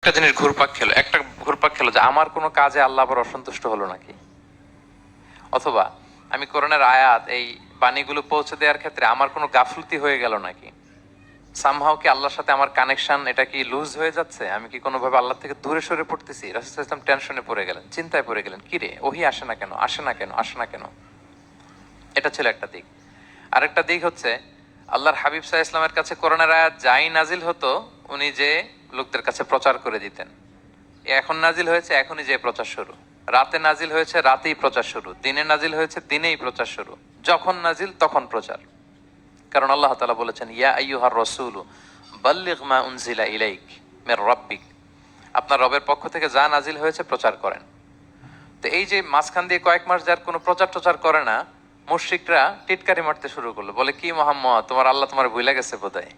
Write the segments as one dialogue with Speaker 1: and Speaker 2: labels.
Speaker 1: একটা জিনিস ঘুরপাক খেলো যে আমার কোনো কাজে আল্লাহ আবার অসন্তুষ্ট হলো নাকি, অথবা আমি কোরআনের আয়াত এই বাণীগুলো পৌঁছে দেওয়ার ক্ষেত্রে আমার কোনো গাফলতি হয়ে গেল নাকি, সামহাও কি আল্লাহর সাথে আমার কানেকশন এটা কি লুজ হয়ে যাচ্ছে, আমি কি কোনোভাবে আল্লাহ থেকে দূরে সরে পড়তেছি। রাসূল সাল্লাল্লাহু আলাইহি ওয়াসাল্লাম টেনশনে পড়ে গেলেন, চিন্তায় পড়ে গেলেন, কি রে ওহী আসে না কেন, আসে না কেন, আসে না কেন। এটা ছিল একটা দিক। আরেকটা দিক হচ্ছে আল্লাহর হাবিব সাল্লাল্লাহু আলাইহি ওয়াসাল্লামের কাছে কোরআনের আয়াত যাই নাজিল হতো উনি যে লোকদের কাছে প্রচার করে দিতেন। এখন নাজিল হয়েছে এখনই যে প্রচার শুরু, রাতে নাজিল হয়েছে রাতেই প্রচার শুরু, দিনে নাজিল হয়েছে দিনেই প্রচার শুরু, যখন নাজিল তখন প্রচার। কারণ আল্লাহ তাআলা বলেছেন ইয়া আইয়ুহার রাসূলু বাল্লিগ মা উনজিলা ইলাইক মির রাব্বিক, আপনার রবের পক্ষ থেকে যা নাজিল হয়েছে প্রচার করেন। তো এই যে মাঝখান দিয়ে কয়েক মাস যার কোনো প্রচার টচার করে না, মুশরিকরা টিটকারি মারতে শুরু করলো, বলে কি মুহাম্মদ তোমার আল্লাহ তোমার ভুলে গেছে বোধহয়,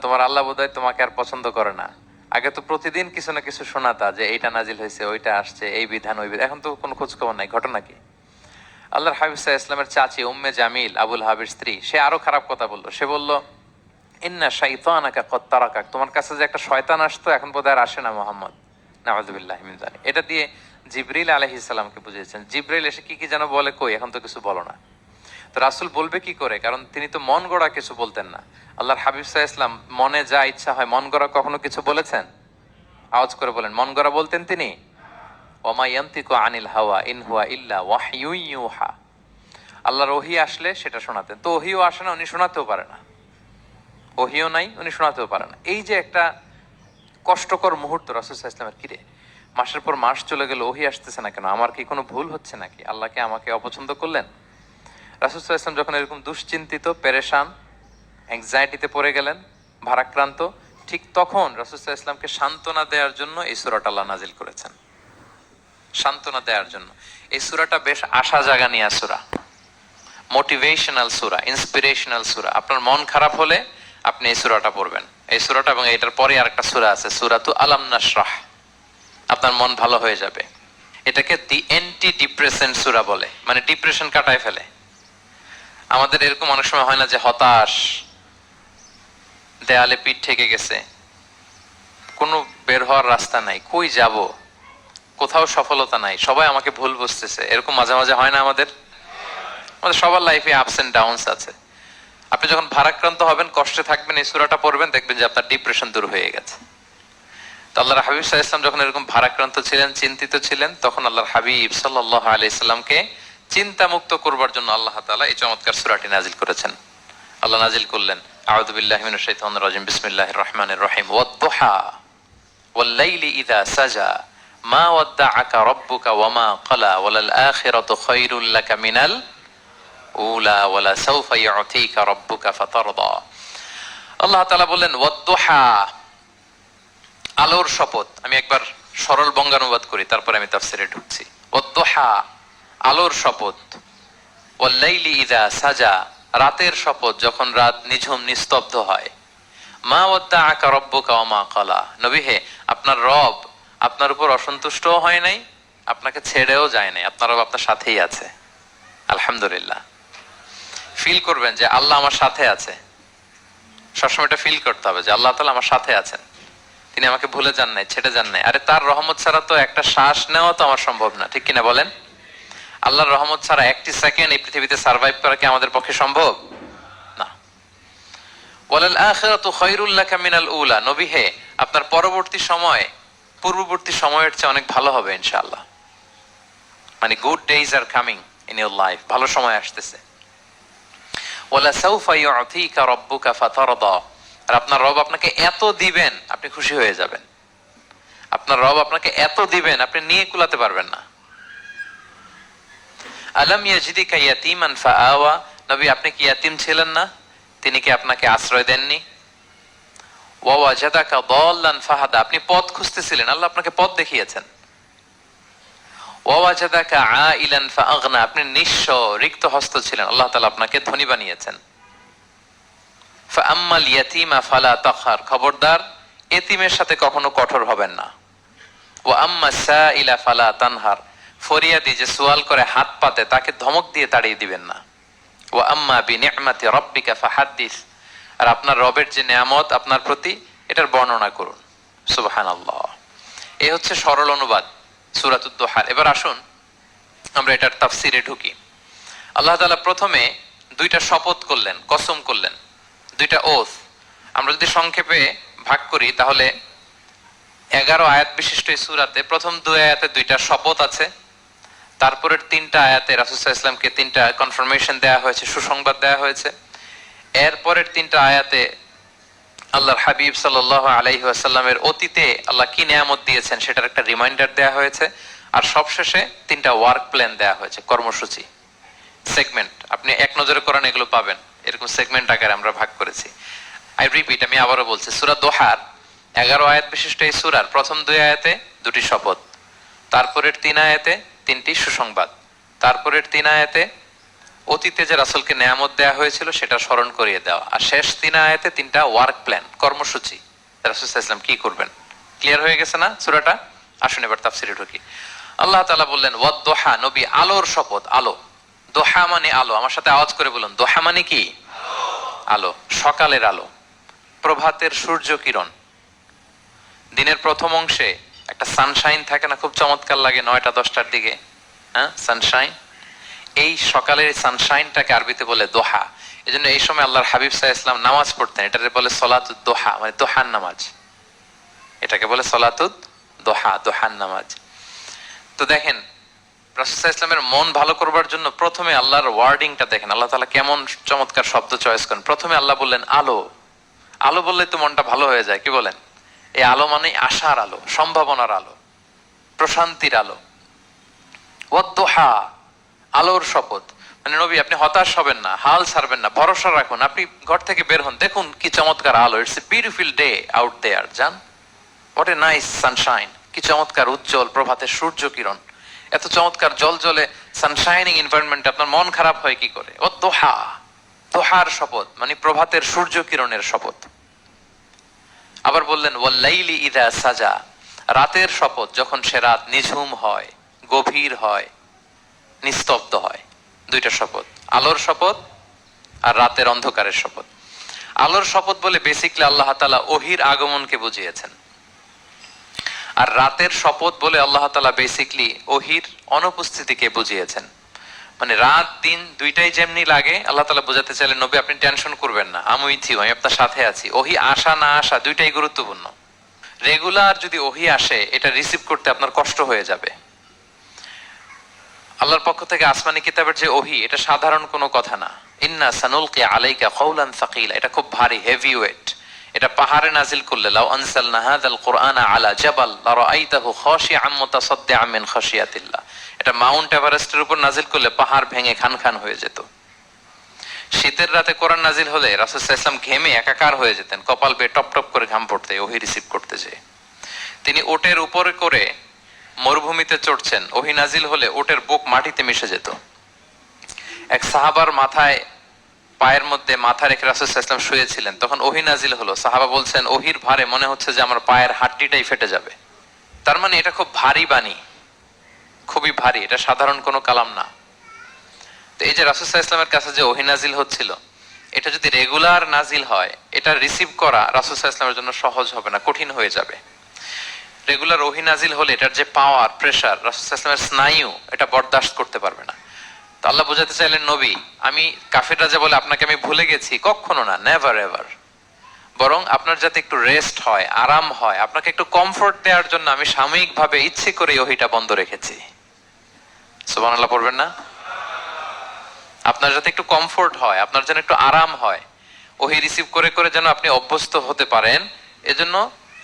Speaker 1: তোমার আল্লাহ বোধহয় তোমাকে আর পছন্দ করে না। আগে তো প্রতিদিন কিছু না কিছু শোনাতা যে এইটা নাজিল হয়েছে, ওইটা আসছে, এই বিধান ওই বিধান, এখন তো কোনো খোঁজ খবর নাই। ঘটনা কি? আল্লাহর হাবিব সাল্লাল্লাহু আলাইহি ওয়াসাল্লামের চাচি উম্মে জামিল, আবুল হাবির স্ত্রী, সে আরো খারাপ কথা বললো। সে বলল ইন্না শাইতানাকা কদ তারাকাক, তোমার কাছে যে একটা শয়তান আসতো এখন বোধহয় আর আসে না মুহাম্মদ, নাউযুবিল্লাহি মিন যালিক। এটা দিয়ে জিবরিল আলাইহিস সালামকে বুঝিয়েছেন। জিবরিল এসে কি কি যেন বলে, কই এখন তো কিছু বলো না। তো রাসূল বলবে কি করে, কারণ তিনি তো মন গড়া কিছু বলতেন না। আল্লাহর হাবিব সাল্লাল্লাহু আলাইহি ওয়াসাল্লাম মনে যা ইচ্ছা হয় মন গড়া কখনো কিছু বলেছেন? আওয়াজ করে বলেন, মন গড়া বলতেন তিনি? ওমা ইয়ান্তিকু আনিল হাওয়া ইন হুয়া ইল্লা ওয়াহয়ু ইউহা, আল্লাহর ওহী আসলে সেটা শোনাতেন। তো ওহীও আসে না, উনি শোনাতেও পারে না, ওহীও নাই, উনি শোনাতেও পারে না। এই যে একটা কষ্টকর মুহূর্ত রাসূল সাল্লাল্লাহু আলাইহি ওয়াসাল্লামের, কিরে মাসের পর মাস চলে গেল ওহী আসতেছে না কেন, আমার কি কোনো ভুল হচ্ছে নাকি, আল্লাহকে আমাকে অপছন্দ করলেন? রাসূল সাল্লাল্লাহু আলাইহি ওয়াসাল্লাম যখন এরকম দুশ্চিন্তিত, পেরেশান, অ্যাংজাইটিতে পড়ে গেলেন, ভারাক্রান্ত, ঠিক তখন রাসূল সাল্লাল্লাহু আলাইহি ওয়াসাল্লামকে সান্ত্বনা দেওয়ার জন্য এই সূরাটা আল্লাহ নাজিল করেছেন। সান্ত্বনা দেওয়ার জন্য এই সূরাটা বেশ আশা জাগানিয়া সূরা, মোটিভেশনাল সূরা, ইন্সপিরেশনাল সূরা। আপনার মন খারাপ হলে আপনি এই সূরাটা পড়বেন, এই সূরাটা, এবং এটার পরে আরেকটা সূরা আছে সূরাতু আলাম নাশরাহ, আপনার মন ভালো হয়ে যাবে। এটাকে দি অ্যান্টি ডিপ্রেসেন্ট সূরা বলে, মানে ডিপ্রেশন কাটায় ফেলে। আমাদের এরকম অনেক সময় হয় না যে হতাশ, দেয়ালে পিঠ ঠেকে গেছে, কোনো বের হওয়ার রাস্তা নাই, কই যাব, কোথাও সফলতা নাই, সবাই আমাকে ভুল বুঝতেছে, এরকম মাঝে মাঝে হয় না? আমাদের সবার লাইফে আপস এন্ড ডাউনস আছে। আপনি যখন ভারাক্রান্ত হবেন, কষ্টে থাকবেন, এই সূরাটা পড়বেন, দেখবেন যে আপনার ডিপ্রেশন দূর হয়ে গেছে। তো আল্লাহর হাবিব সাল্লাল্লাহু আলাইহি ওয়াসাল্লাম যখন এরকম ভারাক্রান্ত ছিলেন, চিন্তিত ছিলেন, তখন আল্লাহর হাবিব সাল্লাল্লাহু আলাইহি সাল্লামকে চিন্তামুক্ত করবার জন্য আল্লাহ তাআলা এই চমৎকার সূরাটি নাজিল করেছেন। আল্লাহ নাজিল করলেন আউযু বিল্লাহি মিনাশ শাইতানির রাজিম বিসমিল্লাহির রহমানির রহিম ওয়াদ-দুহা ওয়াল লাইলি ইযা সাজা মা ওয়াদ্দাআকা রাব্বুকা ওয়া মা ক্বালা ওয়ালাল আখিরাতু খায়রুল লাকা মিনাল উলা ওয়ালা সাওফা ইউতিকা রাব্বুকা ফাতারদা। আল্লাহ তাআলা বললেন ওয়াদ-দুহা, আলোর শপথ। আমি একবার সরল বঙ্গানুবাদ করি, তারপরে আমি তাফসিরে ঢুকছি। ওয়াদ-দুহা, আলোর শপথ। ওয়াল লাইলি ইযা সাজা, রাতের শপথ, যখন রাত নিঝুম নিস্তব্ধ হয়। মা ওয়াদ্দাআকা রাব্বুকা ওয়া মা ক্বালা, নবী হে, আপনার রব আপনার উপর অসন্তুষ্টও হয় নাই, আপনাকে ছেড়েও যায় নাই, আপনার রব আপনার সাথেই আছে। আলহামদুলিল্লাহ। ফিল করবেন যে আল্লাহ আমার সাথে আছে, সবসময় এটা ফিল করতে হবে যে আল্লাহ তাআলা আমার সাথে আছেন, তিনি আমাকে ভুলে যান নাই, ছেড়ে যান নাই। আরে তার রহমত ছাড়া তো একটা শ্বাস নেওয়া তো আমার সম্ভব না, ঠিক কিনা বলেন? আল্লাহর রহমত ছাড়া একটি সেকেন্ড এই পৃথিবীতে সার্ভাইভ করা কি আমাদের পক্ষে সম্ভব না? ওয়ালাল আখিরাতু খায়রুল লাকা মিনাল উলা, নবী হে, আপনার পরবর্তী সময় পূর্ববর্তী সময়ের চেয়ে অনেক ভালো হবে ইনশাআল্লাহ। মানে good days are coming in your life, ভালো সময় আসতেছে। ওয়ালা সাওফা ইউতিকা রাব্বুকা ফাতারদা, আর আপনার রব আপনাকে এত দিবেন আপনি খুশি হয়ে যাবেন। আপনার রব আপনাকে এত দিবেন আপনি নিয়ে কুলাতে পারবেন না। আলাম ইয়াজিদিকা ইয়াতীমান ফাআওয়া, নবী আপনি কি ইয়াতীম ছিলেন না, তিনি কি আপনাকে আশ্রয় দেননি? ওয়া ওয়াজাদাকা দাল্লান ফাহাদা, আপনি পথ খুঁজতেছিলেন, আল্লাহ আপনাকে পথ দেখিয়েছেন। ওয়া ওয়াজাদাকা আইলান ফাআগনা, আপনি নিঃস্ব রিক্ত হস্ত ছিলেন, আল্লাহ তাআলা আপনাকে ধনী বানিয়েছেন। ফাআম্মাল ইয়াতীমা ফালা তাখহার, খবরদার এতিমের সাথে কখনো কঠোর হবেন না। ওয়া আম্মাস সাইলা ফালা তানহার, ফরিয়াদি যে সওয়াল করে হাত পাতে তাকে ধমক দিয়ে তাড়িয়ে দিবেন না। ওয়া আম্মা বিনি'মাতি রাব্বিকা ফাহাদ্দিস, আর আপনার রবের যে নিয়ামত আপনার প্রতি, এটার বর্ণনা করুন। সুবহানাল্লাহ। এই হচ্ছে সরল অনুবাদ সূরাতুদ দোহার। এবার আসুন আমরা এটার তাফসিরে ঢুকি। আল্লাহ তাআলা প্রথমে দুইটা শপথ করলেন, কসম করলেন, দুইটা ওথ। আমরা যদি সংক্ষেপে ভাগ করি তাহলে 11 আয়াত বিশিষ্ট এই সূরাতে প্রথম 2 আয়াতে দুইটা শপথ আছে, তারপরের 3টা আয়াতে রাসূল সাল্লাল্লাহু আলাইহি ওয়াসাল্লামকে 3টা কনফার্মেশন দেওয়া হয়েছে, সুসংবাদ দেওয়া হয়েছে। এরপরের 3টা আয়াতে আল্লাহর হাবিব সাল্লাল্লাহু আলাইহি ওয়াসাল্লামের অতীতে আল্লাহ কি নিয়ামত দিয়েছেন সেটার একটা রিমাইন্ডার দেওয়া হয়েছে। আর সবশেষে 3টা ওয়ার্ক প্ল্যান দেওয়া হয়েছে, কর্মসূচি, সেগমেন্ট। আপনি এক নজরে কোরআন এগুলো পাবেন, এরকম সেগমেন্ট আকারে আমরা ভাগ করেছি। আই রিপিট, আমি আবারও বলছি, সূরা দোহার 11 আয়াত বিশিষ্ট এই সূরার প্রথম 2 আয়াতে 2টি শপথ, তারপরের 3 আয়াতে 3টি সুসংবাদ, তারপরের 3 আয়াতে অতীতে যে রাসূলকে নিয়ামত দেওয়া হয়েছিল সেটা স্মরণ করিয়ে দেওয়া, আর শেষ 3 আয়াতে 3টা ওয়ার্ক প্ল্যান, কর্মসূচি, রাসূল সাল্লাল্লাহু আলাইহি ওয়াসাল্লাম কি করবেন। ক্লিয়ার হয়ে গেছে না সূরাটা? আসুন এবার তাফসিরে ঢুকি। আল্লাহ তাআলা বললেন ওয়াদ-দোহা, নবী আলোর শপথ। আলো, দোহা মানে আলো। আমার সাথে আওয়াজ করে বলুন, দোহা মানে কি? আলো, সকালের আলো, প্রভাতের সূর্য কিরণ। দিনের প্রথম অংশে একটা সানশাইন থাকে না, খুব চমৎকার লাগে 9টা 10টার দিকে, হ্যাঁ, সানশাইন। এই সকালের সানশাইনটাকে আরবিতে বলে দোহা। এজন্য এই সময় আল্লাহর হাবিব সাল্লাল্লাহু আলাইহি ওয়াসাল্লাম নামাজ পড়তেন, এটাকে বলে সলাতুদ দোহা, মানে দোহার নামাজ। এটাকে বলে সলাতুদ দোহা, দোহার নামাজ। তো দেখেন রাসূল সাল্লাল্লাহু আলাইহি ওয়াসাল্লামের মন ভালো করবার জন্য প্রথমে আল্লাহর ওয়ার্ডিংটা দেখেন, আল্লাহ তাআলা কেমন চমৎকার শব্দ চয়েস করেন। প্রথমে আল্লাহ বললেন আলো। আলো বললে তো মনটা ভালো হয়ে যায়, কি বলেন? এই আলো মানে আশার আলো, সম্ভাবনার আলো, প্রশান্তির আলো। ওয়াদ-দোহা, আলোর শপথ। মানে নবী আপনি হতাশ হবেন না, হাল ছাড়বেন না, ভরসা রাখুন। আপনি ঘর থেকে বের হন, দেখুন কি চমৎকার আলো। It's a beautiful day out there. যান, হোয়াট এ নাইস সানশাইন, কি চমৎকার উজ্জ্বল প্রভাতের সূর্য কিরণ। এত চমৎকার জলজলে সানশাইনিং এনভায়রনমেন্ট, আপনার মন খারাপ হয় কি করে? ওয়াদ-দোহা, দোহার শপথ মানে প্রভাতের সূর্য কিরণের শপথ। আবার বললেন ওয়াল-লাইলি ইযা সাজা, রাতের শপথ, যখন সে রাত নিঝুম হয়, গভীর হয়, নিস্তব্ধ হয়। 2টা শপথ, আলোর শপথ আর রাতের অন্ধকারের শপথ। আলোর শপথ বলে বেসিক্যালি আল্লাহ তাআলা ওহীর আগমনকে বুঝিয়েছেন, আর রাতের শপথ বলে আল্লাহ তাআলা বেসিক্যালি ওহীর অনুপস্থিতিকে বুঝিয়েছেন। মানে রাত দিন দুইটাই যেমনি লাগে, আল্লাহ তাআলা বোঝাতে চাইলেন নবী আপনি টেনশন করবেন না, আমি উইথ ইউ, আমি আপনার সাথে আছি। ওহী আসা না আসা দুইটাই গুরুত্বপূর্ণ। রেগুলার যদি ওহী আসে, এটা রিসিভ করতে আপনার কষ্ট হয়ে যাবে। আল্লাহর পক্ষ থেকে আসমানি কিতাবের যে ওহী, এটা সাধারণ কোনো কথা না। ইন্না সানুলকি আলাইকা কাওলান সাকিলা, এটা খুব ভারী, হেভি ওয়েট। এটা পাহাড়ে নাজিল করলে, লাউ আনসালনা হাযাল কুরআনা আলা জাবাল লারাআইতাহু খাশিআম মুতাসাদ্দিআম মিন খাশিয়াতিল্লাহ, এটা মাউন্ট এভারেস্টের উপর নাজিল করলে পাহাড় ভেঙে খান খান হয়ে যেত। শীতের রাতে কোরআন নাজিল হলে রাসূল সাল্লাল্লাহু আলাইহি ওয়াসাল্লাম ঘেমে একাকার হয়ে যেতেন, কপাল বেয়ে টপ টপ করে ঘাম পড়তে ওহী রিসিভ করতে যেয়ে। তিনি ওটের উপরে করে মরুভূমিতে চড়ছেন, ওহী নাজিল হলে ওটের বুক মাটিতে মিশে যেত। এক সাহাবার মাথায়, পায়ের মধ্যে মাথা রেখে রাসূল সাল্লাল্লাহু আলাইহি ওয়াসাল্লাম শুয়েছিলেন, তখন ওহী নাজিল হলো। সাহাবা বলছেন ওহীর ভারে মনে হচ্ছে যে আমার পায়ের হাড্ডিটাই ফেটে যাবে। তার মানে এটা খুব ভারী বাণী, খুবই ভারী, এটা সাধারণ কোনো কালাম না। তো এই যে রাসূল সাল্লাল্লাহু আলাইহি ওয়াসাল্লামের কাছে যে ওহী নাজিল হচ্ছিল, এটা যদি রেগুলার নাজিল হয়, এটা রিসিভ করা রাসূল সাল্লাল্লাহু আলাইহি ওয়াসাল্লামের জন্য সহজ হবে না, কঠিন হয়ে যাবে। রেগুলার ওহী নাজিল হলে এটার যে পাওয়ার, প্রেসার, রাসূল সাল্লাল্লাহু আলাইহি ওয়াসাল্লামের স্নায়ু এটা বরদাস্ত করতে পারবে না। তো আল্লাহ বোঝাতে চাইলেন নবী আমি, কাফেররা যে বলে আপনাকে আমি ভুলে গেছি, কখনো না, নেভার এভার। বরং আপনার যাতে একটু রেস্ট হয়, আরাম হয়, আপনাকে একটু কমফোর্ট দেওয়ার জন্য আমি সাময়িকভাবে ইচ্ছে করে ওহীটা বন্ধ রেখেছি। সুবহানাল্লাহ পড়বেন না? আপনার যাতে একটু কমফোর্ট হয়, আপনার যেন একটু আরাম হয়, ওহী রিসিভ করে করে যেন আপনি অভ্যস্ত হতে পারেন, এজন্য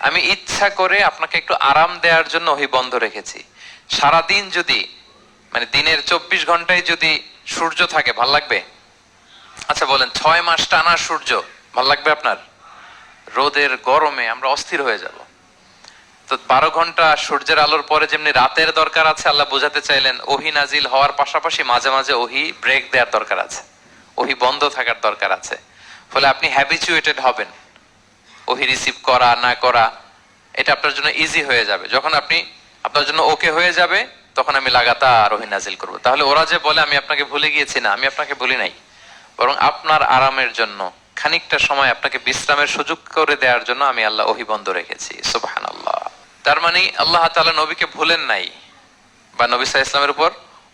Speaker 1: আমি ইচ্ছা করে আপনাকে একটু আরাম দেওয়ার জন্য ওহী বন্ধ রেখেছি। সারাদিন যদি, মানে দিনের 24 ঘন্টায় যদি সূর্য থাকে, ভাল লাগবে? আচ্ছা বলেন, 6 মাস টানা সূর্য ভাল লাগবে আপনার? রোদের গরমে আমরা অস্থির হয়ে যাব। তো 12 ঘন্টা সূর্যের আলোর পরে যেমনি রাতের দরকার আছে, আল্লাহ বোঝাতে চাইলেন ওহী নাজিল হওয়ার পাশাপাশি মাঝে মাঝে ওহী ব্রেক দেওয়ার দরকার আছে, ওহী বন্ধ থাকার দরকার আছে। ফলে আপনি হ্যাবিচুয়েটেড হবেন, ওহী রিসিভ করা না করা এটা আপনার জন্য ইজি হয়ে যাবে। যখন আপনি, আপনার জন্য ওকে হয়ে যাবে, তখন আমি লাগাতার ওহী নাজিল করব। তাহলে ওরা যে বলে আমি আপনাকে ভুলে গিয়েছি, না, আমি আপনাকে ভুলি নাই, বরং আপনার আরামের জন্য খানিকটা সময় আপনাকে বিশ্রামের সুযোগ করে দেওয়ার জন্য আমি আল্লাহ ওহী বন্ধ রেখেছি। সুবহানাল্লাহ। তার মানে আল্লাহ তাআলা নবীকে ভুলেন নাই বা নবী সাল্লাল্লাহু আলাইহি ইসলামের উপর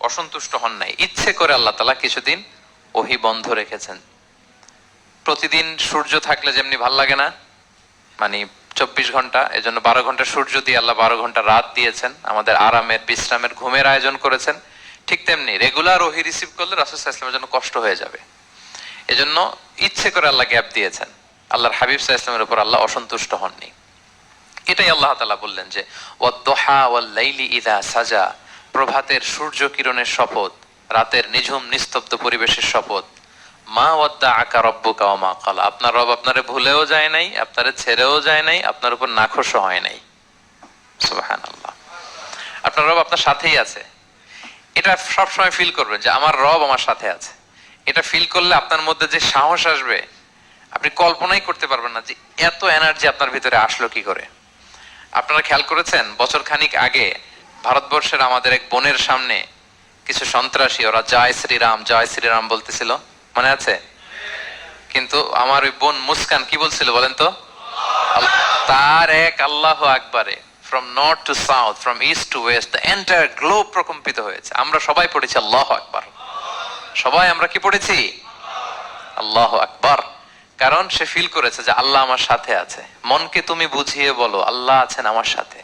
Speaker 1: অসন্তুষ্ট হন নাই, ইচ্ছে করে আল্লাহ তাআলা কিছুদিন ওহী বন্ধ রেখেছেন। প্রতিদিন সূর্য থাকলে যেমনি ভাল লাগে না, মানে 24 ঘন্টা, এজন্য 12 ঘন্টা সূর্য দিয়ে আল্লাহ 12 ঘন্টা রাত দিয়েছেন, আমাদের আরামের, বিশ্রামের, ঘুমের আয়োজন করেছেন। ঠিক তেমনি রেগুলার ওহী রিসিভ করলে রাসূল সাল্লাল্লাহু আলাইহি ওয়াসাল্লামের জন্য কষ্ট হয়ে যাবে, এজন্য ইচ্ছে করে আল্লাহ গ্যাপ দিয়েছেন। আল্লাহর হাবিব সাল্লাল্লাহু আলাইহি ওয়াসাল্লামের উপর আল্লাহ অসন্তুষ্ট হননি। এটাই আল্লাহ তাআলা বললেন যে ওয়াদ-দুহা ওয়াল-লাইলি ইযা সাজা, প্রভাতের সূর্য কিরণের শপথ, রাতের নিঝুম নিস্তব্ধ পরিবেশের শপথ। মা ওয়াদ্দাআকা রাব্বুকা ওয়া মা ক্বালা, আপনার রব আপনারে ভুলেও যায় নাই, আপনারে ছেড়েও যায় নাই, আপনার উপর নাখোশও হয় নাই। সুবহানাল্লাহ। আপনার রব আপনার সাথেই আছে, এটা সবসময় ফিল করবেন যে আমার রব আমার সাথে আছে। এটা ফিল করলে আপনার মধ্যে যে সাহস আসবে আপনি কল্পনাই করতে পারবেন না যে এত এনার্জি আপনার ভিতরে আসলো কি করে। আপনারা খেয়াল করেছেন বছর খানিক আগে ভারতবর্ষের আমাদের এক বোনের সামনে কিছু সন্ত্রাসী, ওরা জয় শ্রীরাম জয় শ্রীরাম বলতেছিল, মনে আছে? কিন্তু আমার ওই বোন মুস্কান কি বলছিল বলেন তো? তার এক আল্লাহু আকবারে from north to south, from east to west, the entire globe প্রকম্পিত হয়েছে। আমরা সবাই পড়েছি আল্লাহু আকবার, সবাই আমরা কি পড়েছি? আল্লাহু আকবার। কারণ সে ফিল করেছে যে আল্লাহ আমার সাথে আছে। মনকে তুমি বুঝিয়ে বলো আল্লাহ আছেন আমার সাথে,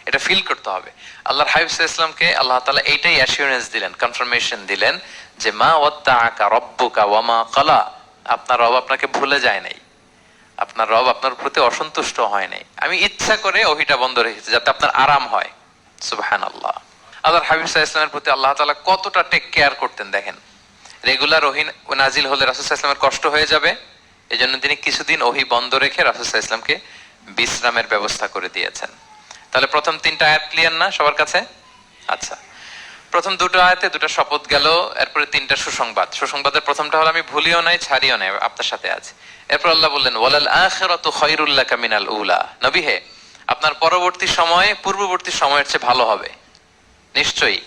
Speaker 1: এটা ফিল করতে হবে। আল্লাহর হাবিব সাল্লাল্লাহু আলাইহি ওয়াসাল্লামকে আল্লাহ তাআলা এইটাই অ্যাসিওরেন্স দিলেন, কনফার্মেশন দিলেন যে মা ওয়াদ্দাআকা রাব্বুকা ওয়া মা ক্বালা, আপনার রব আপনাকে ভুলে যায় নাই, আপনার রব আপনার প্রতি অসন্তুষ্ট হয় নাই। আমি ইচ্ছা করে ওহীটা বন্ধ রেখেছি যাতে আপনার আরাম হয়। সুবহানাল্লাহ। আল্লাহর হাবিব সাল্লাল্লাহু আলাইহি ওয়াসাল্লামের প্রতি আল্লাহ তাআলা কতটা টেক কেয়ার করতেন দেখেন। রেগুলার ওহী নাজিল হলে রাসূল সাল্লাল্লাহু আলাইহি ওয়াসাল্লামের কষ্ট হয়ে যাবে, এজন্য তিনি কিছুদিন ওহী বন্ধ রেখে রাসূল সাল্লাল্লাহু আলাইহি ওয়াসাল্লামকে বিশ্রামের ব্যবস্থা করে দিয়েছেন। তাহলে প্রথম 3টা আয়াত ক্লিয়ার না সবার কাছে? আচ্ছা, প্রথম 2টো আয়াতে 2টা শপথ গেল, এরপরে 3টা সুসংবাদ। সুসংবাদের প্রথমটা হলো আমি ভুলিও নাই ছাড়িও নাই, আপনার সাথে আছে। এরপর আল্লাহ বললেন ওয়ালাল আখিরাতু খায়রুল লাকা মিনাল উলা, নবী হে আপনার পরবর্তী সময় পূর্ববর্তী সময়ের চেয়ে ভালো হবে। নিশ্চয়ই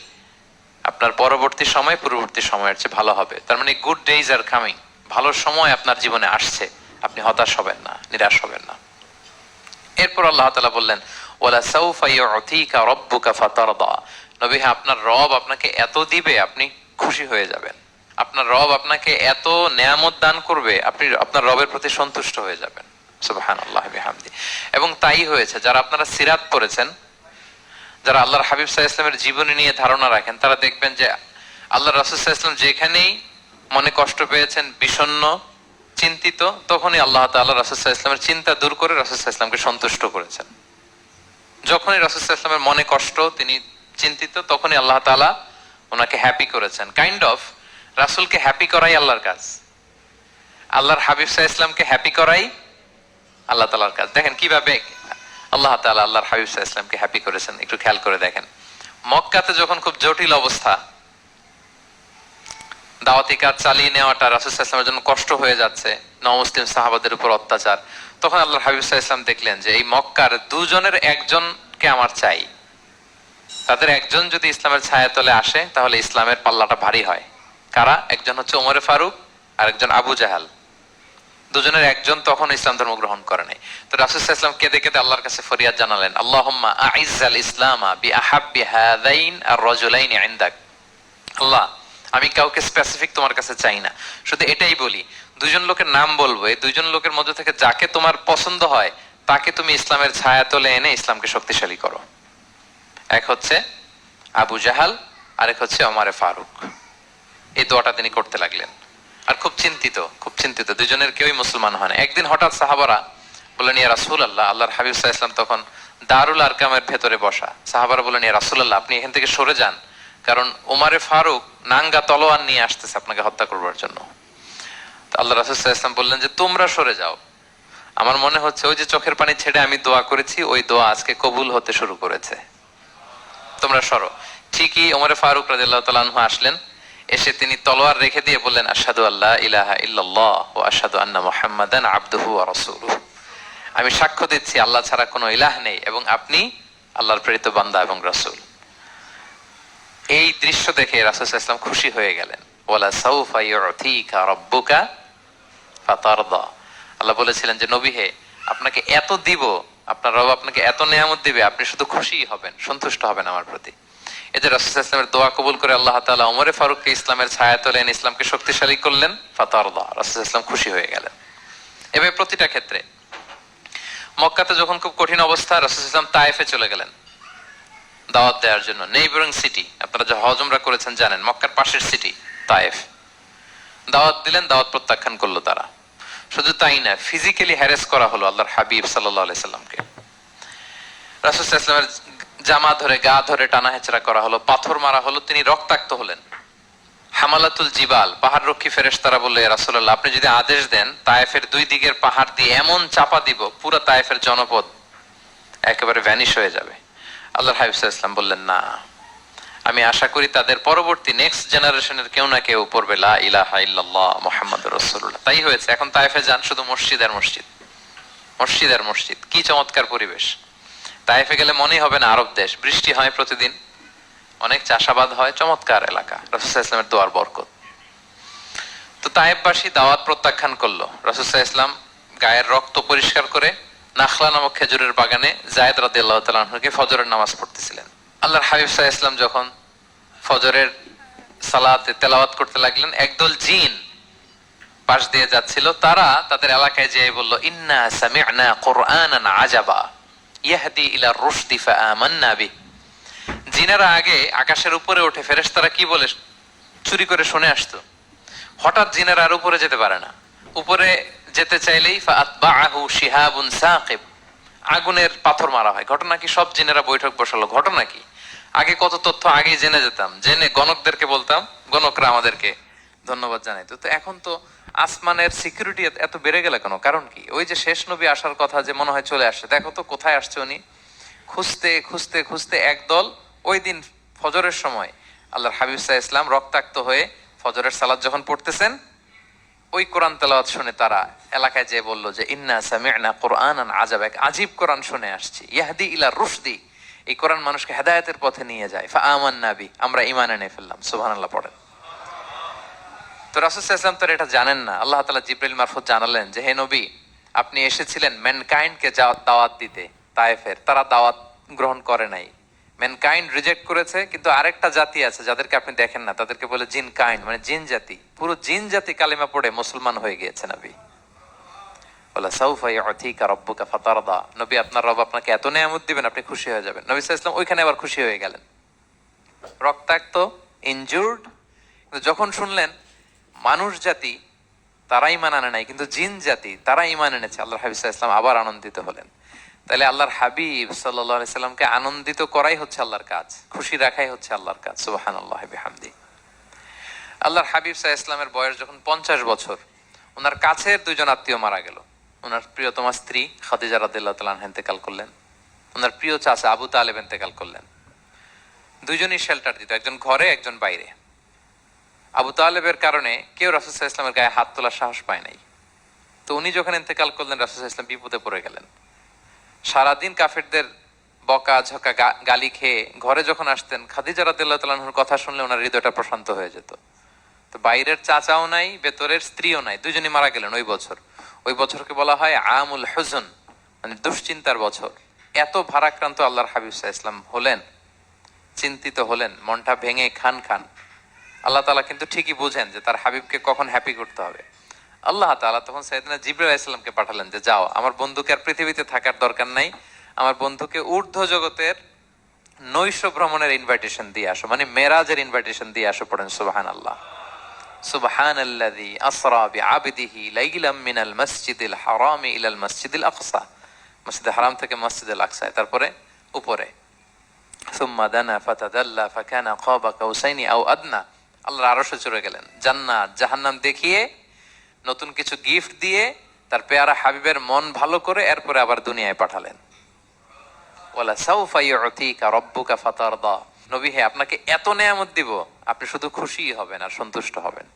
Speaker 1: আপনার পরবর্তী সময় পূর্ববর্তী সময়ের চেয়ে ভালো হবে। তার মানে গুড ডেজ আর কামিং, ভালো সময় আপনার জীবনে আসছে, আপনি হতাশ হবেন না, নিরাশ হবেন না। এরপর আল্লাহ তাআলা বললেন ওয়ালা সাউফা ইউতিকা রাব্বুকা ফাতারদা, নবী হ্যাঁ আপনার রব আপনাকে এত দিবে আপনি খুশি হয়ে যাবেন, আপনার রব আপনাকে এত নেয়ামত দান করবে আপনি আপনার রবের প্রতি সন্তুষ্ট হয়ে যাবেন। সুবহানাল্লাহ বিহামদি। এবং তাই হয়েছে। যারা আপনারা সিরাত পড়েছেন, যারা আল্লাহর হাবিব সাল্লাল্লাহু আলাইহি ওয়াসাল্লামের জীবনী নিয়ে ধারণা রাখেন, তারা দেখবেন যে আল্লাহর রাসূল সাল্লাল্লাহু আলাইহি ওয়াসাল্লাম যেখানেই মনে কষ্ট পেয়েছেন, বিষণ্ণ, চিন্তিত, তখনই আল্লাহ তাআলা রাসূল সাল্লাল্লাহু আলাইহি ওয়াসাল্লামের চিন্তা দূর করে রাসূল সাল্লাল্লাহু আলাইহি ওয়াসাল্লামকে সন্তুষ্ট করেছেন। যখনই রাসূল সাল্লাল্লাহু আলাইহি ওয়াসাল্লামের মনে কষ্ট, তিনি চিন্তিত, তখনই আল্লাহ তাআলা ওনাকে হ্যাপি করেছেন। কাইন্ড অফ রাসূলকে হ্যাপি করাই আল্লাহর কাজ, আল্লাহর হাবিব সাল্লাল্লাহু আলাইহি ওয়াসাল্লামকে হ্যাপি করাই আল্লাহ তাআলার কাজ। দেখেন কিভাবে আল্লাহ তাআলা আল্লাহর হাবিব সাল্লাল্লাহু আলাইহি ওয়াসাল্লামকে হ্যাপি করেছেন, একটু খেয়াল করে দেখেন। মক্কাতে যখন খুব জটিল অবস্থা, দাওয়াতি কাজ চালিয়ে নেওয়াটা রাসূল সাল্লাল্লাহু আলাইহি ওয়াসাল্লামের জন্য কষ্ট হয়ে যাচ্ছে, নমুসলিম সাহাবাদের উপর অত্যাচার, তখন আল্লাহর হাবিব সাল্লাল্লাহু আলাইহি ওয়াসাল্লাম দেখলেন যে এই মক্কার দুজনের একজনকে আমার চাই, তাদের একজন যদি ইসলামের ছায়াতলে আসে তাহলে ইসলামের পাল্লাটা ভারী হয়। কারা? একজন হচ্ছে ওমরে ফারুক আর একজন আবু জাহাল। দুজনের একজন তখন ইসলাম ধর্ম গ্রহণ করে নাই। তো রাসূল সাল্লাল্লাহু আলাইহি ওয়াসাল্লাম কেঁদে কেঁদে আল্লাহর কাছে ফরিয়াদ জানালেন, আল্লাহুম্মা আইজ্জাল ইসলামা বিআহাব্বি হাযাইন আর-রাজুলাইন ইনদাক। আল্লাহ আমি কাউকে স্পেসিফিক তোমার কাছে চাই না, শুধু এটাই বলি, দুইজন লোকের নাম বলবো, এই দুইজন লোকের মধ্যে থেকে যাকে তোমার পছন্দ হয় তাকে তুমি ইসলামের ছায়াতলে এনে ইসলামকে শক্তিশালী করো। এক হচ্ছে আবু জাহাল, আরেক হচ্ছে ওমরে ফারুক। এই দোয়াটা তিনি করতে লাগলেন। আর খুব চিন্তিত, দুজনের কেউই মুসলমান হয় না। একদিন হঠাৎ সাহাবারা বললেন, ইয়া রাসূলুল্লাহ, আল্লাহর হাবিব সাল্লাল্লাহু আলাইহি ওয়াসাল্লাম তখন দারুল আরকামের ভেতরে বসা। সাহাবারা বললেন, ইয়া রাসূলুল্লাহ আপনি এখান থেকে সরে যান, কারণ ওমরে ফারুক নাঙ্গা তলোয়ার নিয়ে আসতেছে আপনাকে হত্যা করবার জন্য। তো আল্লাহ রাসূল সাল্লাল্লাহু আলাইহি ওয়াসাল্লাম বললেন যে তোমরা সরে যাও, আমার মনে হচ্ছে ওই যে চোখের পানি ছেড়ে আমি দোয়া করেছি ওই দোয়া আজকে কবুল হতে শুরু করেছে, তোমরা সরো। ঠিকই ওমরে ফারুক রাদিয়াল্লাহু তাআলা আনহু আসলেন, এসে তিনি তলোয়ার রেখে দিয়ে বললেন, আশহাদু আল্লা ইলাহা ইল্লাল্লাহ ওয়া আশহাদু আন্না মুহাম্মাদান আবদুহু ওয়া রাসূলুহু, আমি সাক্ষ্য দিচ্ছি আল্লাহ ছাড়া কোনো ইলাহ নেই এবং আপনি আল্লাহর প্রেরিত বান্দা এবং রাসূল। এই দৃশ্য দেখে রাসূল সাল্লাল্লাহু আলাইহি ওয়াসাল্লাম খুশি হয়ে গেলেন। ওয়ালা সাউফা ইউতিকা রাব্বুকা ফাতারদা, আল্লাহ বলেছিলেন যে নবী হে আপনাকে এত দিব আপনার রব আপনাকে এত নেয়ামত দিবে, আপনি শুধু খুশি হবেন, সন্তুষ্ট হবেন আমার প্রতি। এই যে রাসূল সাল্লাল্লাহু আলাইহি ওয়াসাল্লামের দোয়া কবুল করে আল্লাহ তাআলা ওমরে ফারুককে ইসলামের ছায়া তোলেন, ইসলামকে শক্তিশালী করলেন, ফাতারদা, রাসূল সাল্লাল্লাহু আলাইহি ওয়াসাল্লাম খুশি হয়ে গেলেন। এভাবে প্রতিটা ক্ষেত্রে। মক্কাতে যখন খুব কঠিন অবস্থা, রাসূল সাল্লাল্লাহু আলাইহি ওয়াসাল্লাম তায়েফে চলে গেলেন দাওয়াত দেওয়ার জন্য। নেইবারিং সিটি, আপনারা যে হজ উমরা করেছেন জানেন, মক্কার পাশের সিটি তায়েফ। দাওয়াত দিলেন, দাওয়াত প্রত্যাখ্যান করলো তারা। শুধু তাই না, ফিজিক্যালি হ্যারেস করা হলো আল্লাহর হাবিব সাল্লাল্লাহু আলাইহি সাল্লামকে। রাসূল সাল্লাল্লাহু আলাইহি ওয়াসাল্লামের জামা ধরে, গা ধরে টানা হেচড়া করা হলো, পাথর মারা হলো, তিনি রক্তাক্ত হলেন। হামালাতুল জিবাল, পাহাড় রক্ষী ফেরেশতারা বলল, ইয়া রাসূলুল্লাহ, আপনি যদি আদেশ দেন তায়েফের দুই দিকের পাহাড় দিয়ে এমন চাপা দিব, পুরো তায়েফের জনপদ একেবারে ভ্যানিশ হয়ে যাবে। আল্লাহর হাবিব সাল্লাল্লাহু আলাইহি ওয়াসাল্লাম বললেন, না, আমি আশা করি তাদের পরবর্তী নেক্সট জেনারেশনের কেউ না কেউ পড়বে লা ইলাহা ইল্লাল্লাহ মুহাম্মাদুর রাসূলুল্লাহ। তাই হয়েছে। এখন তায়েফে যান, শুধু মসজিদ আর মসজিদ, মসজিদ আর মসজিদ। কি চমৎকার পরিবেশ! তায়েফে গেলে মনেই হবে না আরব দেশ। বৃষ্টি হয় প্রতিদিন, অনেক চাষাবাদ হয়, চমৎকার এলাকা, রাসূল সাল্লাল্লাহু আলাইহি ওয়াসাল্লামের দোয়ার বরকত। তো তায়েফবাসী দাওয়াত প্রত্যাখ্যান করলো। রাসূল সাল্লাল্লাহু আলাইহি ওয়াসাল্লাম গায়ের রক্ত পরিষ্কার করে নাখলা নামক খেজুরের বাগানে যায়েদ রাদিয়াল্লাহু তাআলা আনহুকে ফজরের নামাজ পড়তেছিলেন। আল্লাহর হাবিব সাল্লাল্লাহু আলাইহি ওয়াসাল্লাম যখন ফজরের সালাতে তেলাওয়াত করতে লাগলেন, একদল জিন পাশ দিয়ে যাচ্ছিল, তারা তাদের এলাকায় যেয়ে বলল, ইন্না সামি'না কুরআনান আজাবা ইয়াহদি ইলা রুশদি ফাআমান্না বি। জিনেরা আগে আকাশের উপরে ওঠে, ফেরেশতারা কি বলে চুরি করে শুনে আসতো। হঠাৎ জিনেরা আর উপরে যেতে পারে না, উপরে যেতে চাইলেই ফাআতবাআহু শিহাবুন সাকিব, আগুনের পাথর মারা হয়। ঘটনা কি? সব জিনেরা বৈঠক বসালো। ঘটনা কি? আগে কত তথ্য আগেই জেনে যেতাম, জেনে গণকদেরকে বলতাম, গণকরা আমাদেরকে ধন্যবাদ জানাইতো। তো এখন তো আসমানের সিকিউরিটি এত বেড়ে গেল কেন? কারণ কি? ওই যে শেষ নবী আসার কথা যে মনে হয় চলে আসছে, দেখো তো কোথায় আসছে উনি। খুঁজতে খুঁজতে খুঁজতে একদল ওই দিন ফজরের সময় আল্লাহর হাবিব সাল্লাল্লাহু আলাইহি ওয়াসাল্লাম রক্তাক্ত হয়ে ফজরের সালাত যখন পড়তেছেন, ওই কোরআন তেলাওয়াত শুনে তারা এলাকায় যেয়ে বলল যে ইন্না সামি'না কুরআনান আজাব, এক আজীব কোরআন শুনে আসছি, ইয়াহদি ইলা রুশদি, এই কোরআন মানুষকে হেদায়েতের পথে নিয়ে যায়। ফাআমান্না বি, আমরা ঈমান এনে ফেললাম। সুবহানাল্লাহ পড়েন। তো রাসূল সাল্লাল্লাহু আলাইহি ওয়াসাল্লাম তো এটা জানেন না। আল্লাহ তাআলা জিবরাইল মারফত জানালেন যে, হে নবী, আপনি এসেছিলেন ম্যানকাইন্ডকে দাওয়াত দিতে। তায়েফের তারা দাওয়াত গ্রহণ করে নাই, ম্যানকাইন্ড রিজেক্ট করেছে। কিন্তু আরেকটা জাতি আছে যাদেরকে আপনি দেখেন না, তাদেরকে বলে জিন কাইন্ড, মানে জিন জাতি। পুরো জিন জাতি কালিমা পড়ে মুসলমান হয়ে গিয়েছে নবী। বলে সাউফা ইউতিকা রাব্বুকা ফাতারদা, নবী, আপনার রব আপনাকে এত নেয়ামত দিবেন, আপনি খুশি হয়ে যাবেন। নবী সাল্লাল্লাহু আলাইহি ওয়াসাল্লাম ওইখানে আবার খুশি হয়ে গেলেন। রক্তাক্ত, ইনজুর্ড, কিন্তু যখন শুনলেন মানুষ জাতি তারা ঈমান আনে নাই, কিন্তু জিন জাতি তারা ঈমান এনেছে, আল্লাহর হাবিব সাল্লাল্লাহু আলাইহি ওয়াসাল্লাম আবার আনন্দিত হলেন। তাহলে আল্লাহর হাবিব সাল্লাল্লাহু আলাইহি সাল্লামকে আনন্দিত করাই হচ্ছে আল্লাহর কাজ, খুশি রাখাই হচ্ছে আল্লাহর কাজ। সুবহানাল্লাহি বিহামদি। আল্লাহর হাবিব সাল্লাল্লাহু আলাইহি ওয়াসাল্লামের বয়স যখন 50 বছর, ওনার কাছের দুইজন আত্মীয় মারা গেল। ওনার প্রিয়তমা স্ত্রী খাদিজা রাদিয়াল্লাহু তাআলা আনহা ইন্তেকাল করলেন, ওনার প্রিয় চাচা আবু তালেব ইন্তেকাল করলেন। দুইজনই শেল্টার দিত, একজন ঘরে, একজন বাইরে। আবু তালেবের কারণে কেউ রাসূল সাল্লাল্লাহু আলাইহি ওয়াসাল্লামের গায়ে হাত তোলার সাহস পায় নাই। তো উনি যখন ইন্তেকাল করলেন, রাসূল সাল্লাল্লাহু আলাইহি ওয়াসাল্লাম বিপদে পড়ে গেলেন। সারাদিন কাফেরদের বকা ঝকা গালি খেয়ে ঘরে যখন আসতেন, খাদিজা রাদিয়াল্লাহু তাআলা আনহার কথা শুনলে ওনার হৃদয়টা প্রশান্ত হয়ে যেত। তো বাইরের চাচাও নাই, ভেতরের স্ত্রীও নাই, দুজনই মারা গেলেন ওই বছর। ওই বছরকে বলা হয় আমুল হুজন, মানে দুশ্চিন্তার বছর। এত ভারাক্রান্ত আল্লাহর হাবিব সাল্লাল্লাহু আলাইহি ওয়াসাল্লাম হলেন, চিন্তিত হলেন, মনটা ভেঙে খান খান। আল্লাহ তাআলা কিন্তু ঠিকই বুঝেন যে তার হাবিবকে কখন হ্যাপি করতে হবে। আল্লাহ তাআলা তখন সাইয়েদনা জিবরাইল আলাইহিস সালামকে পাঠালেন যে, যাও, আমার বন্ধুকে আর পৃথিবীতে থাকার দরকার নাই, আমার বন্ধুকে ঊর্ধ্ব জগতের নৈশ ভ্রমণের ইনভাইটেশন দিয়ে আসো, মানে মেরাজের ইনভাইটেশন দিয়ে আসো। পড়েন সুবহানাল্লাহ। সুবহানাল্লাযী আসরা বিআবদিহি লাইলাম মিনাল মাসজিদিল হারামি ইলাল মাসজিদিল আকসা, মসজিদে হারাম থেকে মসজিদুল আকসায়, তারপরে উপরে। সুম্মা দানা ফাতাদাল্লা ফাকানা কাবা কাউসাইনি আও আদনা, আল্লাহর আরশে চড়ে গেলেন। জান্নাত জাহান্নাম দেখিয়ে, নতুন কিছু গিফট দিয়ে, তার পেয়ারা হাবিবের মন ভালো করে এরপরে আবার দুনিয়ায় পাঠালেন। ওয়ালা সাউফা ইউতিকা রাব্বুকা ফাতারদা, নবী হে, আপনাকে এত নেয়ামত দিব, আপনি শুধু খুশি হবেন আর সন্তুষ্ট হবেন।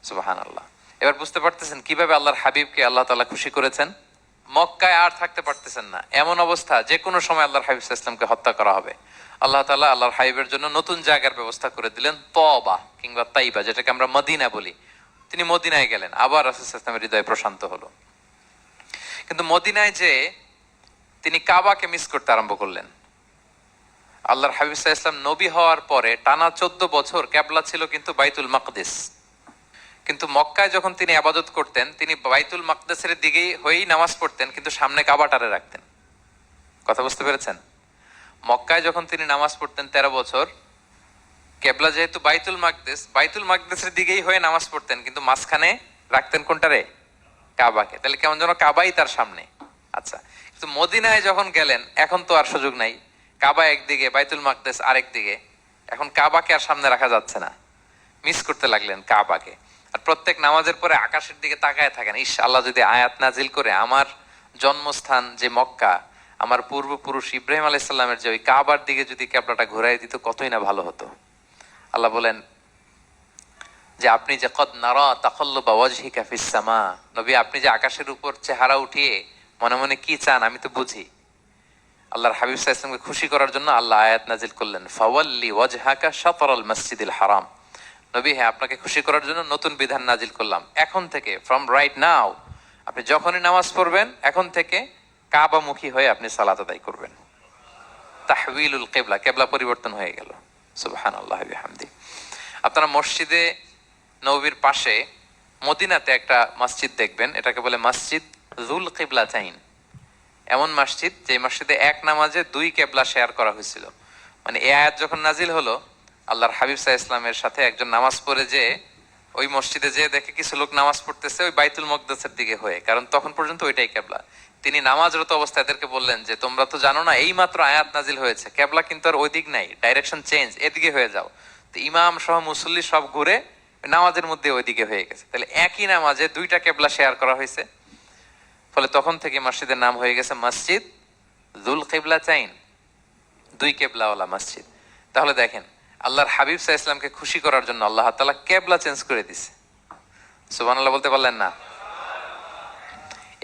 Speaker 1: সুবহানাল্লাহ। এবার বুঝতে পারতেছেন কিভাবে আল্লাহর হাবিবকে আল্লাহ তাআলা খুশি করেছেন। মক্কায় আর থাকতে পারতেছেন না, এমন অবস্থা যে কোনো সময় আল্লাহর হাবিব সাল্লাল্লাহু আলাইহি ওয়াসাল্লামকে হত্যা করা হবে। আল্লাহ তাআলা আল্লাহর হাবিবের জন্য নতুন জায়গার ব্যবস্থা করে দিলেন, তওবা কিংবা তাইবা, যেটাকে আমরা মদিনা বলি। তিনি মদিনায় গেলেন, আবার রাসূল সাল্লাল্লাহু আলাইহি ওয়াসাল্লামের হৃদয় প্রশান্ত হলো। কিন্তু মদিনায় যে তিনি কাবাকে মিস করতে আরম্ভ করলেন। আল্লাহর হাবিব সাল্লাল্লাহু আলাইহি ওয়াসাল্লাম নবী হওয়ার পরে টানা 14 বছর কিবলা ছিল কিন্তু বাইতুল মাকদিস। কিন্তু মক্কায় যখন তিনি ইবাদত করতেন, তিনি বাইতুল মাকদিসের দিকেই হয়েই নামাজ পড়তেন, কিন্তু সামনে কাবাটারে রাখতেন। কথা বুঝতে পেরেছেন? মক্কায় যখন তিনি নামাজ পড়তেন 13 বছর, কেবলা যেহেতু বাইতুল মাকদিসের দিকেই হয়ে নামাজ পড়তেন, কিন্তু মাঝখানে রাখতেন কোনটারে? কাবাকে। তাহলে কেমন যেন কাবাই তার সামনে। আচ্ছা, কিন্তু মদিনায় যখন গেলেন, এখন তো আর সুযোগ নাই। কাবা একদিকে, বাইতুল মাকদিস আরেক দিকে, এখন কাবাকে আর সামনে রাখা যাচ্ছে না। মিস করতে লাগলেন কাবাকে। আর প্রত্যেক নামাজের পরে আকাশের দিকে তাকায় থাকেন, ইস আল্লাহ যদি আয়াত নাজিল করে আমার জন্মস্থান যে মক্কা, আমার পূর্বপুরুষ ইব্রাহিম আলাইহিস সালামের যে ওই কাবার দিকে যদি ক্যাবলাটা ঘুরাই দিত, কতই না ভালো হতো। আল্লাহ বলেন যে আপনি যে কদ নারা তাকাল্লুবা ওয়াজহিকা ফিস সামা, নবী আপনি যে আকাশের উপর চেহারা উঠিয়ে মনে মনে কি চান আমি তো বুঝি। আল্লাহর হাবিব সাল্লাল্লাহু আলাইহি ওয়াসাল্লামকে খুশি করার জন্য আল্লাহ আয়াত নাজিল করলেন, ফাওয়াল্লি ওয়াজহাকা শাতরাল মাসজিদিল হারাম। নবী হ্যাঁ, আপনাকে খুশি করার জন্য নতুন বিধান নাজিল করলাম। এখন থেকে, ফ্রম রাইট নাও, আপনি যখনই নামাজ পড়বেন এখন থেকে কাবামুখী হয়ে আপনি সালাত আদায় করবেন। তাহউইলুল কিবলা, কিবলা পরিবর্তন হয়ে গেল। সুবহানাল্লাহি ওয়া বিহামদি। আপনারা মসজিদে নববীর পাশে মদিনাতে একটা মসজিদ দেখবেন, এটাকে বলে মসজিদ যুল কিবলাতাইন। এমন মসজিদ যে মসজিদে এক নামাজে 2 কিবলা শেয়ার করা হয়েছিল। মানে এই আয়াত যখন নাজিল হলো, আল্লাহর হাবিব সাল্লাল্লাহু আলাইহি ওয়াসাল্লামের সাথে একজন নামাজ পড়ে যে ওই মসজিদে যে দেখে কিছু লোক নামাজ পড়তেছে ওই বাইতুল মাকদিসের দিকে হয়ে, কারণ তখন পর্যন্ত ওইটাই কিবলা। তিনি নামাজরত অবস্থায় এদেরকে বললেন যে তোমরা তো জানো না এই মাত্র আয়াত নাজিল হয়েছে, কিবলা কিন্তু আর ওই দিক নাই, ডাইরেকশন চেঞ্জ, এদিকে হয়ে যাও। তো ইমাম সহ মুসল্লি সব ঘুরে নামাজের মধ্যে ওইদিকে হয়ে গেছে। তাহলে একই নামাজে 2টা কিবলা শেয়ার করা হয়েছে, ফলে তখন থেকে মসজিদের নাম হয়ে গেছে মসজিদ যুল কিবলাতাইন, 2 কিবলাওয়ালা মসজিদ। তাহলে দেখেন, আল্লাহর হাবিব সাল্লাল্লাহু আলাইহি ওয়াসাল্লামকে খুশি করার জন্য আল্লাহ তাআলা কিবলা চেঞ্জ করে দিয়েছে। সুবহানাল্লাহ বলতে পারলেন না?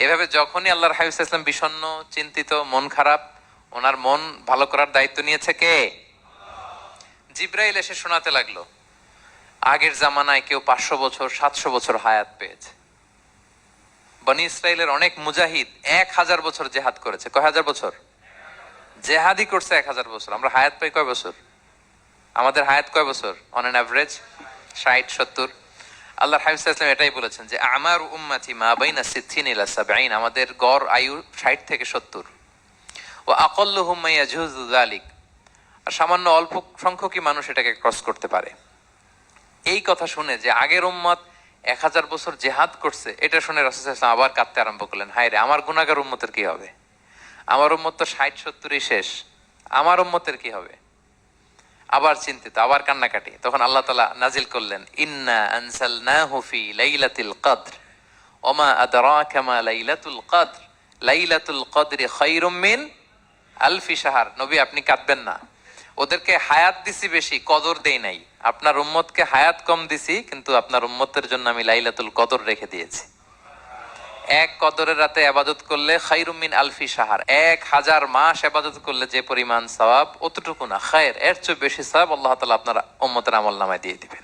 Speaker 1: এভাবে যখনই আল্লাহর হাবিব সাল্লাল্লাহু আলাইহি ওয়াসাল্লাম বিষণ্ণ, চিন্তিত, মন খারাপ, ওনার মন ভালো করার দায়িত্ব নিয়েছে কে? জিবরাইল এসে শোনাতে লাগলো, আগের জামানায় কেউ 500 বছর 700 বছর হায়াত পেয়েছে। বনি ইসরাইলের অনেক মুজাহিদ 1000 বছর জেহাদ করেছে। কয় হাজার বছর জেহাদি করছে? 1000 বছর। আমরা হায়াত পাই কয় বছর? আমাদের হায়াত কয় বছর অন অ্যান অ্যাভারেজ? 60-70। আল্লাহর হাবিব সাল্লাল্লাহু আলাইহি ওয়াসাল্লাম এটাই বলেছেন যে আমার উম্মতি মা বাইনা 60 ইলা 70, আমাদের গড় আয়ু 60 থেকে 70। ওয়া আকাল্লুহুম মা ইয়াজুজু যালিক, আর সামান্য অল্প সংখ্যকই মানুষ এটাকে ক্রস করতে পারে। এই কথা শুনে যে আগের উম্মত 1000 বছর জেহাদ করছে, এটা শুনে রাসূল সাল্লাল্লাহু আলাইহি ওয়াসাল্লাম আবার কাঁদতে আরম্ভ করলেন, হায় রে আমার গুনাহগার উম্মতের কি হবে? আমার উম্মত তো 60-70ই শেষ, আমার উম্মতের কি হবে? আবার চিন্তিত, আবার কান্নাকাটি। তখন আল্লাহ তাআলা নাজিল করলেন, ইন্না আনসালনাহু ফি লাইলাতিল কদর ওমা আদরাকা মা লাইলাতুল কদর লাইলাতুল কদরি খায়রুম মিন আলফি শাহর। নবী আপনি কাঁদবেন না, ওদেরকে হায়াত দিছি বেশি, কদর দেই নাই। আপনার উম্মতকে হায়াত কম দিছি, কিন্তু আপনার উম্মতের জন্য আমি লাইলাতুল কদর রেখে দিয়েছি। এক কদরের রাতে ইবাদত করলে খায়রুম মিন আলফি শাহর, 1000 মাস ইবাদত করলে যে পরিমাণ সওয়াব, অতটুকু না, খায়ের, এর চেয়ে বেশি সওয়াব আল্লাহ তাআলা আপনার উম্মতের আমলনামায় দিয়ে দিবেন।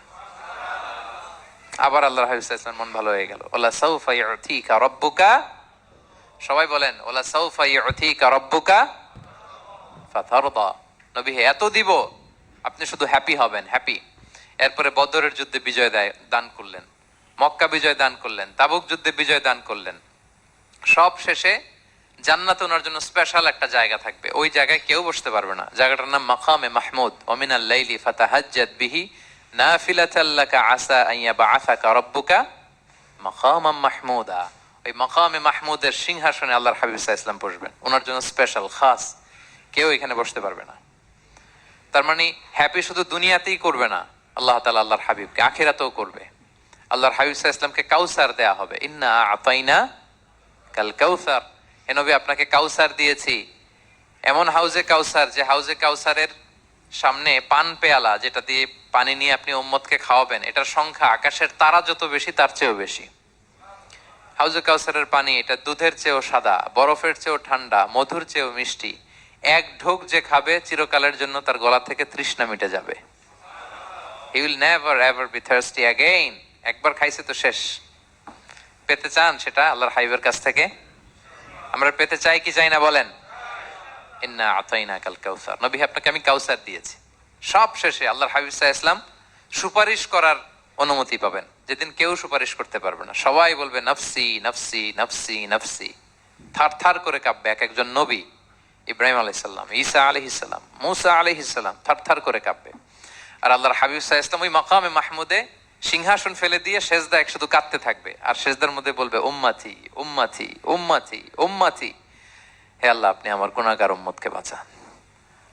Speaker 1: আবার আল্লাহর হাবিব সাল্লাল্লাহু আলাইহি ওয়াসাল্লাম মন ভালো হয়ে গেল। ওয়ালা সাউফা ইউতিকা রাব্বুকা, সবাই বলেন ওয়ালা সাউফা ইউতিকা রাব্বুকা ফাতারদা। নবী এত দিব, আপনি শুধু হ্যাপি হবেন, হ্যাপি। এরপরে বদরের যুদ্ধে বিজয় দান করলেন, মক্কা বিজয় দান করলেন, তাবুক যুদ্ধে বিজয় দান করলেন। সব শেষে জান্নাতে ওনার জন্য স্পেশাল একটা জায়গা থাকবে, ওই জায়গায় কেউ বসতে পারবে না। জায়গাটার নাম মাকামে মাহমুদ। ওয়া মিনাল লাইলি ফাতাহাজ্জাদ বিহি নাফিলাতাল লাকা আসা আন ইয়াবআসাকা রাব্বুকা মাকামাম মাহমুদা। ওই মাকামে মাহমুদের সিংহাসনে আল্লাহর হাবিব সাল্লাল্লাহু আলাইহি ওয়াসাল্লাম বসবেন, ওনার জন্য স্পেশাল, খাস, কেউ এখানে বসতে পারবে না। তার মানে হ্যাপি শুধু দুনিয়াতেই করবে না আল্লাহ তাআলা, আল্লাহর হাবিবকে আখিরাতেও করবে। আল্লাহর হাবিব সাল্লাল্লাহু আলাইহি ওয়াসাল্লামকে কাউসার দেয়া হবে, ইন্না আতাইনা কাল কাউসার, হে নবী আপনাকে কাউসার দিয়েছি, এমন হাউজে কাউসার যে হাউজে কাউসারের সামনে পান পেয়ালা, যেটা দিয়ে পানি নিয়ে আপনি উম্মতকে খাওয়াবেন, এটার সংখ্যা আকাশের তারা যত বেশি তার চেয়েও বেশি। হাউজে কাউসারের পানি এটা দুধের চেয়েও সাদা, বরফের চেয়েও ঠান্ডা, মধুর চেয়েও মিষ্টি। এক ঢোক যে খাবে চিরকালের জন্য তার গলা থেকে তৃষ্ণা মিটে যাবে। He will never ever be thirsty again. একবার খাইছে তো শেষ। পেতে চান সেটা আল্লাহর হাবিবের কাছ থেকে? আমরা পেতে চাই কি চাই না বলেন? ইন্না আতাইনাকাল কাউসার, নবী আপনাকে আমি কাউসার দিয়েছি। সব শেষে আল্লাহর হাবিব সাল্লাল্লাহু আলাইহি ওয়াসাল্লাম সুপারিশ করার অনুমতি পাবেন, যেদিন কেউ সুপারিশ করতে পারবে না। সবাই বলবে নফসি নফসি নফসি নফসি, থার থার করে কাঁপবে। এক একজন নবী, ইব্রাহিম আলাইহিস সালাম, ঈসা আলাইহিস সালাম, মূসা আলাইহিস সালাম থার থার করে কাঁপবে। আর আল্লাহর হাবিব সাল্লাল্লাহু আলাইহি ওয়াসাল্লাম ওই মাকামে মাহমুদে সিংহাসন ফেলে দিয়ে সেজদায় শুধু কাঁদতে থাকবে, আর সেজদার মধ্যে বলবে উম্মতি উম্মতি উম্মতি উম্মতি। হে আল্লাহ, আপনি আমার গুনাহগার উম্মতকে বাঁচান।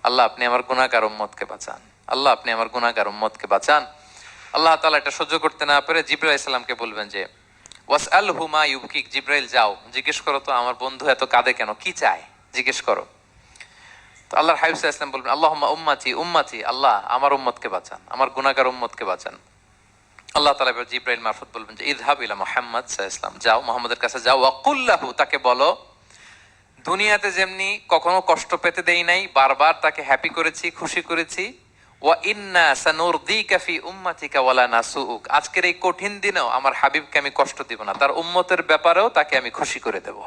Speaker 1: আল্লাহ, আপনি আমার গুনাহগার উম্মতকে বাঁচান। আল্লাহ, আপনি আমার গুনাহগার উম্মতকে বাঁচান। আল্লাহ তাআলা এটা সহ্য করতে না পেরে জিবরাইল আলাইহিস সালামকে বলবেন যে ওয়াসআলহু মা ইউবকিক, জিবরাইল যাও জিজ্ঞেস করো তো আমার বন্ধু এত কাঁদে কেন, কি চায় জিজ্ঞেস করো। তো আল্লাহর হাবিব সাল্লাল্লাহু আলাইহি ওয়াসাল্লাম বলবেন আল্লাহুম্মা উম্মতি উম্মতি, আল্লাহ আমার উম্মতকে বাঁচান, আমার গুনাহগার উম্মতকে বাঁচান। আল্লাহ তাআলা এবার জিবরাইল মারফত বলবেন যে ইযহাব ইলা মুহাম্মদ সাল্লাল্লাহু আলাইহি ওয়াসাল্লাম, যাও মুহাম্মদের কাছে যাও, ওয়াকুল লাহু, তাকে বলো দুনিয়াতে যেমনি কখনো কষ্ট পেতে দেই নাই, বারবার তাকে হ্যাপি করেছি, খুশি করেছি। ওয়া ইন্না সানুরদিকা ফি উম্মাতিকা ওয়ালা নাসুউক, আজকের এই কঠিন দিনেও আমার হাবিবকে আমি কষ্ট দিব না, তার উম্মতের ব্যাপারেও তাকে আমি খুশি করে দেব।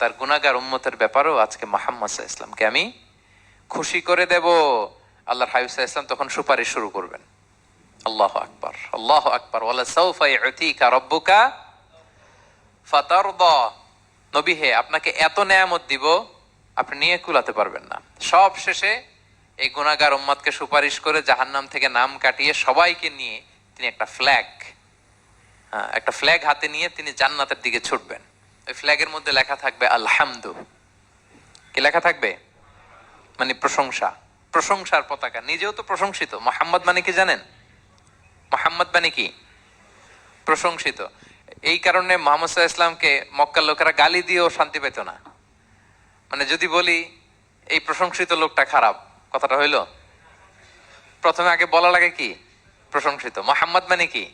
Speaker 1: তার গুনাহগার উম্মতের ব্যাপারেও আজকে মুহাম্মদ সাল্লাল্লাহু আলাইহি ওয়াসাল্লামকে আমি খুশি করে দেব। আল্লাহর হাবিব সাল্লাল্লাহু আলাইহি ওয়াসাল্লাম তখন সুপারিশ শুরু করবেন। আল্লাহু আকবার, আল্লাহু আকবার। ওয়ালা সাউফা ইউতিকা রাব্বুকা ফাতারদা, নবী হে আপনাকে এত নেয়ামত দিব আপনি নিয়ে কুলাতে পারবেন না। সব শেষে এই গুনাহগার উম্মতকে সুপারিশ করে জাহান্নাম থেকে নাম কাটিয়ে সবাইকে নিয়ে তিনি একটা ফ্ল্যাগ হাতে নিয়ে তিনি জান্নাতের দিকে ছুটবেন। ওই ফ্ল্যাগের মধ্যে লেখা থাকবে আলহামদু। কি লেখা থাকবে? মানে প্রশংসা, প্রশংসার পতাকা। নিজেও তো প্রশংসিত। মুহাম্মদ মানে কি জানেন? মুহাম্মদ মানে কি? প্রশংসিত। এই কারণে মুহাম্মদ সাল্লাল্লাহু আলাইহি ওয়াসাল্লামকে মক্কার লোকেরা গালি দিয়েও শান্তি পেত না। মানে যদি বলি এই প্রশংসিত লোকটা খারাপ, কথাটা হইল? প্রথমে আগে বলা লাগে কি? প্রশংসিত। মুহাম্মদ মানে কি?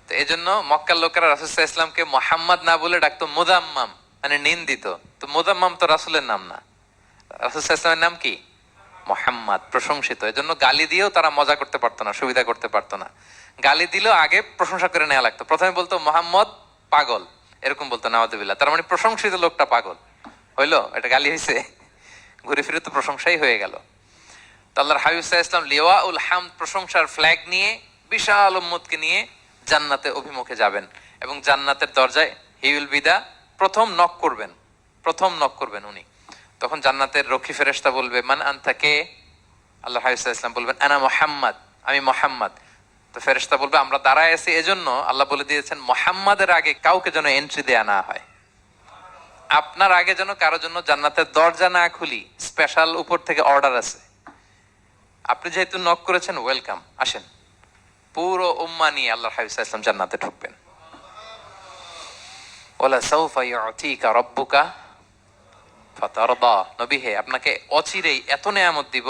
Speaker 1: তো এই জন্য মক্কার লোকেরা রাসূল সাল্লাল্লাহু আলাইহি ওয়াসাল্লামকে মুহাম্মদ না বলে ডাকতো মুযাম্মাম, মানে নিন্দিত। তো মুযাম্মাম তো রাসূলের নাম না, রাসূল সাল্লাল্লাহু আলাইহি ওয়াসাল্লামের নাম কি? মুহাম্মদ, প্রশংসিত। এই জন্য গালি দিয়েও তারা মজা করতে পারতো না, সুবিধা করতে পারতো না। গালি দিলেও আগে প্রশংসা করে নেওয়া লাগতো। প্রথমে বলতো মুহাম্মদ পাগল, এরকম বলতো নাউযুবিল্লাহ, তার মানে প্রশংসিত লোকটা পাগল। হইলো? এটা গালি হয়েছে? ঘুরে ফিরে তো প্রশংসাই হয়ে গেল। তো আল্লাহর হাবিব সাল্লাল্লাহু আলাইহি ওয়াসাল্লাম লিওয়াউল হামদ, প্রশংসার ফ্ল্যাগ নিয়ে বিশাল উম্মতকে নিয়ে জান্নাতে অভিমুখে যাবেন এবং জান্নাতের দরজায় হি উইল বি দা প্রথম নক করবেন, প্রথম নক করবেন উনি। তখন জান্নাতের রক্ষী ফেরেশতা বলবে মান আনতা, কে? আল্লাহর হাবিব সাল্লাল্লাহু আলাইহি ওয়াসাল্লাম বলবেন আনা মুহাম্মদ, আমি মুহাম্মদ। তো ফেরেশতা বলবে আমরা দাঁড়ায় আছি এজন্য আল্লাহ বলে দিয়েছেন মুহাম্মাদের আগে কাউকে যেন এন্ট্রি দেয়া না হয়। আপনার আগে যেন কারো জন্য জান্নাতের দরজা না খুলি, স্পেশাল উপর থেকে অর্ডার আছে। আপনি যেহেতু নক করেছেন, ওয়েলকাম, আসেন। পুরো উম্মাহ নিয়ে আল্লাহর হাবিব সাল্লাল্লাহু আলাইহি ওয়াসাল্লাম জান্নাতে ঢুকবেন। ওয়ালা সাউফা ইউতিকা রাব্বুকা ফাতারদা, নবী হে আপনাকে অচিরেই এত নেয়ামত দিব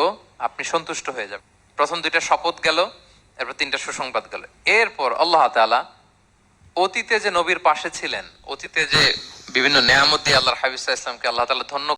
Speaker 1: আপনি সন্তুষ্ট হয়ে যাবেন। প্রথম দুইটা শপথ গেল, এরপর তিনটা সুসংবাদ গেল। এরপর আল্লাহ তাআলা অতীতে যে নবীর পাশে ছিলেন, অতীতে যে বিভিন্ন নেয়ামত দিয়ে আল্লাহর হাবিব সাল্লাল্লাহু আলাইহি ওয়াসাল্লামকে আল্লাহ তাআলা ধন্য